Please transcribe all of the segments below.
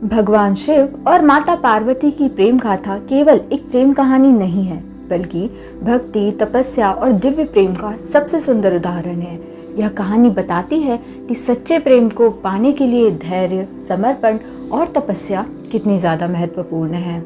भगवान शिव और माता पार्वती की प्रेम गाथा केवल एक प्रेम कहानी नहीं है, बल्कि भक्ति, तपस्या और दिव्य प्रेम का सबसे सुंदर उदाहरण है। यह कहानी बताती है कि सच्चे प्रेम को पाने के लिए धैर्य, समर्पण और तपस्या कितनी ज़्यादा महत्वपूर्ण है।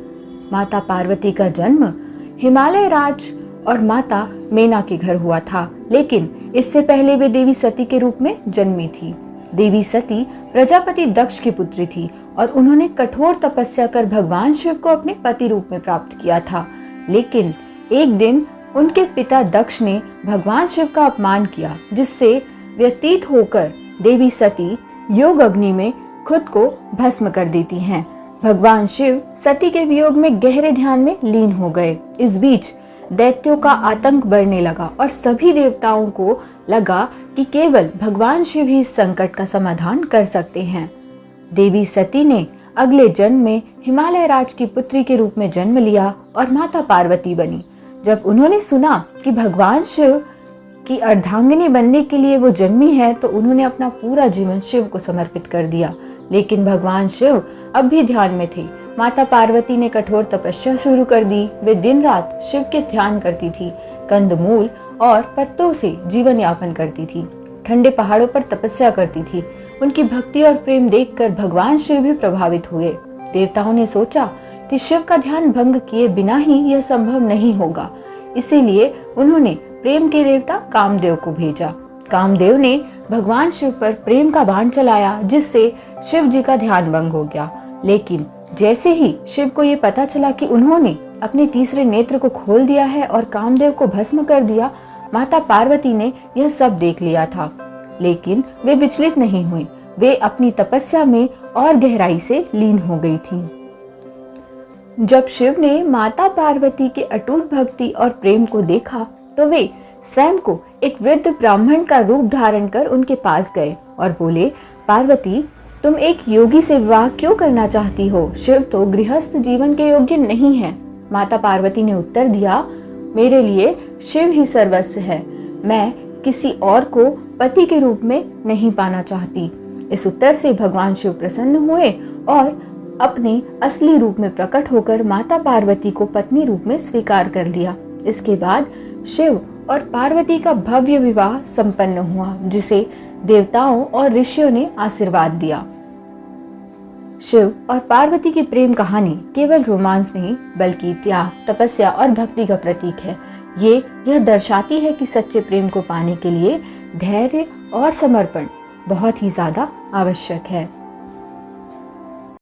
माता पार्वती का जन्म हिमालय राज और माता मेना के घर हुआ था, लेकिन इससे पहले वे देवी सती के रूप में जन्मी थी। देवी सती प्रजापति दक्ष की पुत्री थी और उन्होंने कठोर तपस्या कर भगवान शिव को अपने पति रूप में प्राप्त किया था। लेकिन एक दिन उनके पिता दक्ष ने भगवान शिव का अपमान किया, जिससे व्यतीत होकर देवी सती योग अग्नि में खुद को भस्म कर देती हैं। भगवान शिव सती के वियोग में गहरे ध्यान में लीन हो गए। इस बीच दैत्यों का आतंक बढ़ने लगा और सभी देवताओं को लगा कि केवल भगवान शिव ही इस संकट का समाधान कर सकते हैं। देवी सती ने अगले जन्म में हिमालय राज की पुत्री के रूप में जन्म लिया और माता पार्वती बनी। जब उन्होंने सुना कि भगवान शिव की अर्धांगिनी बनने के लिए वो जन्मी है, तो उन्होंने अपना पूरा जीवन शिव को समर्पित कर दिया। लेकिन भगवान शिव अब भी ध्यान में थे। माता पार्वती ने कठोर तपस्या शुरू कर दी। वे दिन रात शिव के ध्यान करती थी, कंदमूल और पत्तों से जीवन यापन करती थी, ठंडे पहाड़ों पर तपस्या करती थी। उनकी भक्ति और प्रेम देखकर भगवान शिव भी प्रभावित हुए। देवताओं ने सोचा कि शिव का ध्यान भंग किए बिना ही यह संभव नहीं होगा, इसीलिए उन्होंने प्रेम के देवता कामदेव को भेजा। कामदेव ने भगवान शिव पर प्रेम का बाण चलाया, जिससे शिव जी का ध्यान भंग हो गया। लेकिन जैसे ही शिव को ये पता चला कि उन्होंने अपने तीसरे नेत्र को खोल दिया है और कामदेव को भस्म कर दिया, माता पार्वती ने यह सब देख लिया था, लेकिन वे विचलित नहीं हुई। वे अपनी तपस्या में और गहराई से लीन हो गई थी। जब शिव ने माता पार्वती के अटूट भक्ति और प्रेम को देखा, तो वे स्वयं को एक वृद्ध ब्राह्मण का रूप धारण कर उनके पास गए और बोले, पार्वती, तुम एक योगी से विवाह क्यों करना चाहती हो? शिव तो गृहस्थ जीवन के योग्य नहीं है। माता पार्वती ने उत्तर दिया, मेरे लिए शिव ही सर्वस्व है। मैं किसी और को पति के रूप में नहीं पाना चाहती। इस उत्तर से भगवान शिव प्रसन्न हुए और अपने असली रूप में प्रकट होकर माता पार्वती को पत्नी रूप में स्वीकार कर लिया। इसके बाद शिव और पार्वती का भव्य विवाह संपन्न हुआ, जिसे देवताओं और ऋषियों ने आशीर्वाद दिया। शिव और पार्वती की प्रेम कहानी केवल रोमांस नहीं, बल्कि त्याग, तपस्या और भक्ति का प्रतीक है। यह दर्शाती है कि सच्चे प्रेम को पाने के लिए धैर्य और समर्पण बहुत ही ज्यादा आवश्यक है।